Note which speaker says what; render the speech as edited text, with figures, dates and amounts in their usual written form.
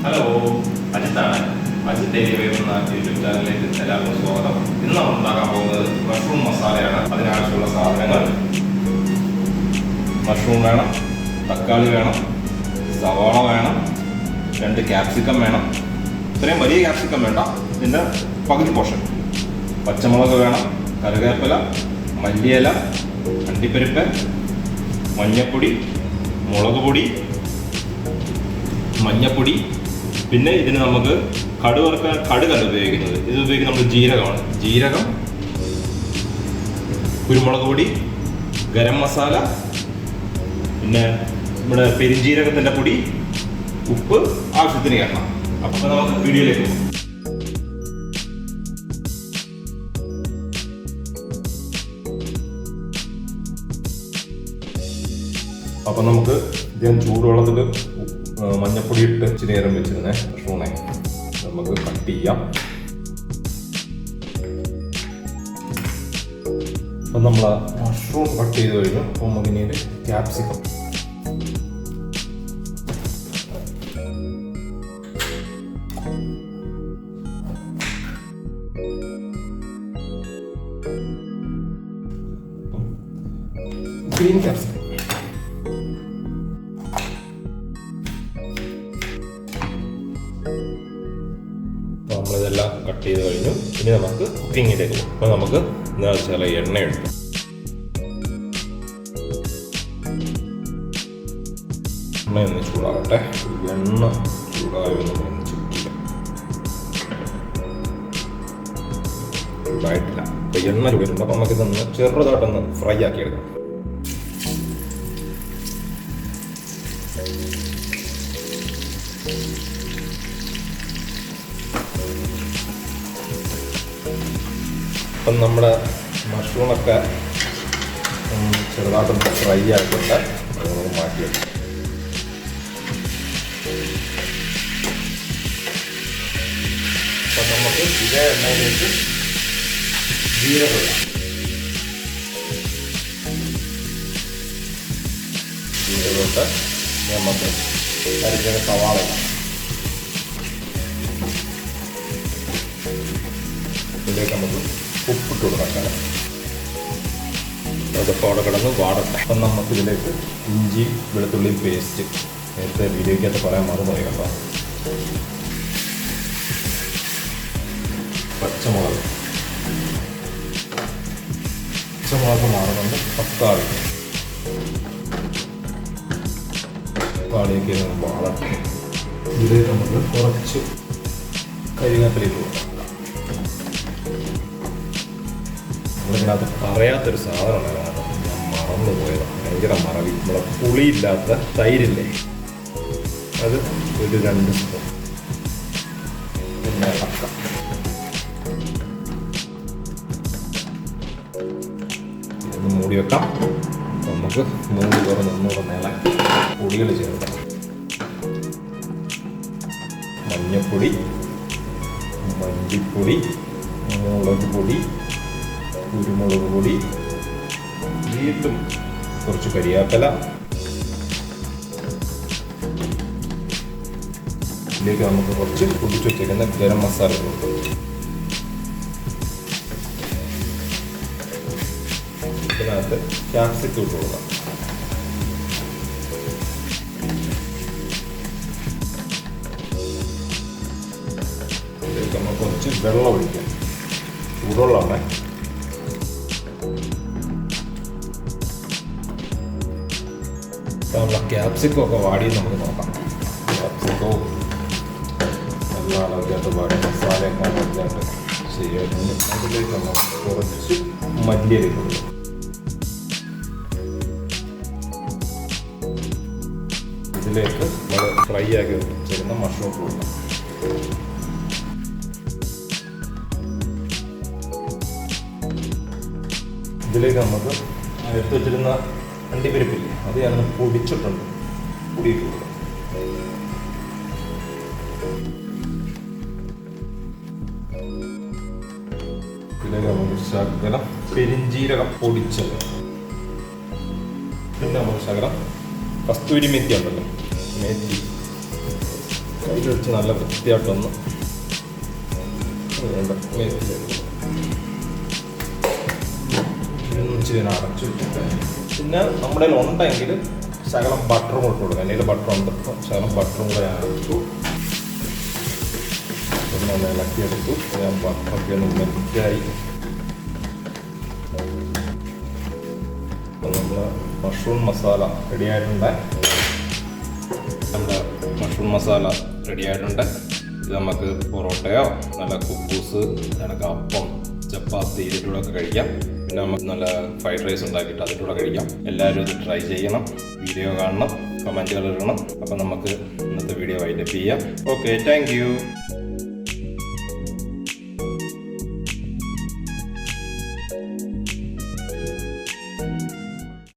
Speaker 1: Hello, അജിത്താണ്. Ajith daily വേവുന്ന YouTube ചാനലിലേക്ക് എല്ലാവർക്കും സ്വാഗതം. ഇന്ന് നമ്മൾ ഉണ്ടാക്കാൻ പോകുന്നത് മഷ്റൂം മസാലയാണ്. അതിനാവശ്യമുള്ള സാധനങ്ങൾ: മഷ്റൂം വേണം, തക്കാളി വേണം, സവാള വേണം, 2 ക്യാപ്സിക്കം വേണം. ഇത്രയും വലിയ ക്യാപ്സിക്കം വേണ്ട, ഇതിൻ്റെ പകുതി പോർഷൻ. പച്ചമുളക് വേണം, കറിവേപ്പില, മല്ലിയില, അണ്ടിപ്പരിപ്പ്, മഞ്ഞപ്പൊടി, മുളക് പൊടി, മഞ്ഞപ്പൊടി. പിന്നെ ഇതിന് നമുക്ക് കടുകല്ല ഉപയോഗിക്കുന്നത്. ഇത് ഉപയോഗിക്കുന്നത് നമ്മൾ ജീരകമാണ്. ജീരകം, കുരുമുളക് പൊടി, ഗരം മസാല, പിന്നെ നമ്മുടെ പെരിഞ്ജീരകത്തിൻ്റെ പൊടി, ഉപ്പ്, ആവശ്യത്തിന് എണ്ണ. അപ്പോൾ നമുക്ക് വീഡിയോയിലേക്ക് പോകും. അപ്പം നമുക്ക് ഇതിന് ചൂടുവെള്ളത്തിൽ മഞ്ഞപ്പൊടി ഇട്ട് ഇച്ചിരി നേരം വെച്ചിരുന്നേ മഷ്റൂമെ നമുക്ക് കട്ട് ചെയ്യാം. അപ്പം നമ്മൾ മഷ്റൂം കട്ട് ചെയ്ത് കഴിഞ്ഞു. അപ്പം നമുക്ക് ഇനി ക്യാപ്സിക്കം ഗ്രീൻ ക്യാപ്സിക്കം നമ്മളിതെല്ലാം കട്ട് ചെയ്ത് കഴിഞ്ഞു. ഇനി നമുക്ക് കുക്കിങ്ങിലേക്ക് പോകും. അപ്പോൾ നമുക്ക് എന്താ വെച്ചാൽ എണ്ണ എടുക്കും. എണ്ണയൊന്ന് ചൂടാകട്ടെ. എണ്ണ ചൂടായൊന്നും ചൂടായിട്ടില്ല. അപ്പോൾ എണ്ണ ചൂടിയിട്ടുണ്ട്. അപ്പോൾ നമുക്കിതൊന്ന് ചെറുതായിട്ടൊന്ന് ഫ്രൈ ആക്കി എടുക്കാം. അപ്പം നമ്മുടെ മഷ്റൂമൊക്കെ ചെറുതായിട്ടൊന്ന് ഫ്രൈ ആയിട്ടുണ്ട്. അത് നമുക്ക് മാറ്റി വെക്കാം. അപ്പം നമുക്ക് ഇതേ എണ്ണയിലേക്ക് ജീരകം ഇടാം. ജീരകമിട്ട് നമുക്ക് അരിഞ്ഞ സവാള ഇടാം. ഇതിലേക്ക് നമുക്ക് ഉപ്പിട്ട് കൊടുക്കാം. അതൊക്കെ അവിടെ കിടന്ന് വാടട്ടെ. അപ്പം നമുക്കിതിലേക്ക് ഇഞ്ചി വെളുത്തുള്ളി പേസ്റ്റ്, നേരത്തെ വീഡിയോയ്ക്കകത്ത് പറയാൻ മറന്നുപോയി കേട്ടോ. പച്ചമുളക് മാറുന്നുണ്ട്. തക്കാളിയൊക്കെ വാടട്ടെ. ഇതിലേക്ക് നമുക്ക് കുറച്ച് കരിവേപ്പില കൊടുക്കാം. നമ്മളിതിനകത്ത് പറയാത്തൊരു സാധനമാണ്, ഞാൻ മറന്നു പോയത്. ഭയങ്കര മറവി. നമ്മളെ പുളിയില്ലാത്ത തൈരില്ലേ, അത് ഒരു 2 സ്പൂൺ. പിന്നെ ഇളക്കാം. ഇതൊന്ന് മൂടി വെക്കാം. നമുക്ക് മൂടി തുറന്ന് ഒന്നുകൂടെ ഇളക്കി പൊടികൾ ചേർക്കാം. മഞ്ഞപ്പൊടി, മല്ലിപ്പൊടി, മുളക് പൊടി, കുരുമുളക് പൊടി, വീണ്ടും കുറച്ച് കരിയാപ്പില. ഇതിലേക്ക് നമുക്ക് കുറച്ച് പൊടിച്ച് വെച്ചിരിക്കുന്ന ഗരം മസാല കൊടുക്കും. ഇതിനകത്ത് ക്യാപ്സിക്കം ഇട്ട് കൊടുക്കാം. ഇതിലേക്ക് നമ്മൾ കുറച്ച് വെള്ളം ഒഴിക്കാം. ചൂടുവെള്ളമാണ്. നമ്മളെ ക്യാപ്സിക്കം ഒക്കെ വാടി നമുക്ക് നോക്കാം. ക്യാപ്സിക്കവും നല്ല അളവിനകത്ത് വാടി മസാലയൊക്കെ അളവിനകത്ത് ശരിയായിട്ടുണ്ട്. അതിലേക്ക് നമ്മൾ കുറച്ച് മല്ലിയില കൊടുക്കും. ഇതിലേക്ക് നമ്മൾ ഫ്രൈ ആക്കി വെച്ചിരുന്ന മഷ്റൂം കൊടുക്കാം. ഇതിലേക്ക് നമുക്ക് എടുത്ത് വെച്ചിരുന്ന അണ്ടിപ്പരിപ്പില്ലേ, അത് ഞാനൊന്ന് പൊടിച്ചിട്ടുണ്ട്. പൊടിയിട്ട് കൊടുക്കാം. ഇതിലേക്ക് നമുക്ക് ശകലം പെരിഞ്ജീരകം പൊടിച്ചത്, പിന്നെ നമുക്ക് ശകലം കസ്തൂരി മെത്തി ഉണ്ടല്ലോ, മേത്തി, കയ്യിൽ വെച്ച് നല്ല വൃത്തിയായിട്ടൊന്ന് ഇതിനെ അടച്ചു വെച്ചിട്ട് പിന്നെ നമ്മുടെ കയ്യിൽ ഉണ്ടെങ്കിൽ ശകലം ബട്ടറും ഇട്ട് കൊടുക്കുക. എൻ്റെ കയ്യിൽ ബട്ടർ ഉണ്ട്, ശകലം ബട്ടറും കൂടെ ഞാൻ അടച്ചു. പിന്നെ ഒന്ന് ഇളക്കിയെടുത്തു. ഞാൻ ബട്ടറൊക്കെ ഒന്ന് മെൽറ്റായി. അപ്പം നമ്മൾ മഷ്റൂം മസാല റെഡി ആയിട്ടുണ്ട്. നമ്മുടെ മഷ്റൂം മസാല റെഡി ആയിട്ടുണ്ട്. ഇത് നമുക്ക് പൊറോട്ടയോ നല്ല കുബൂസ്, കണക്ക് അപ്പം, ചപ്പാത്തി ഇതിൻ്റെ കൂടെ ഒക്കെ കഴിക്കാം. പിന്നെ നമുക്ക് നല്ല ഫ്രൈഡ് റൈസ് ഉണ്ടാക്കിയിട്ട് അതിൻ്റെ കൂടെ കഴിക്കാം. എല്ലാവരും ഇത് ട്രൈ ചെയ്യണം, വീഡിയോ കാണണം, കമൻറ്റുകൾ ഇടണം. അപ്പം നമുക്ക് ഇന്നത്തെ വീഡിയോ വൈൻഡപ്പ് ചെയ്യാം. Okay, thank you.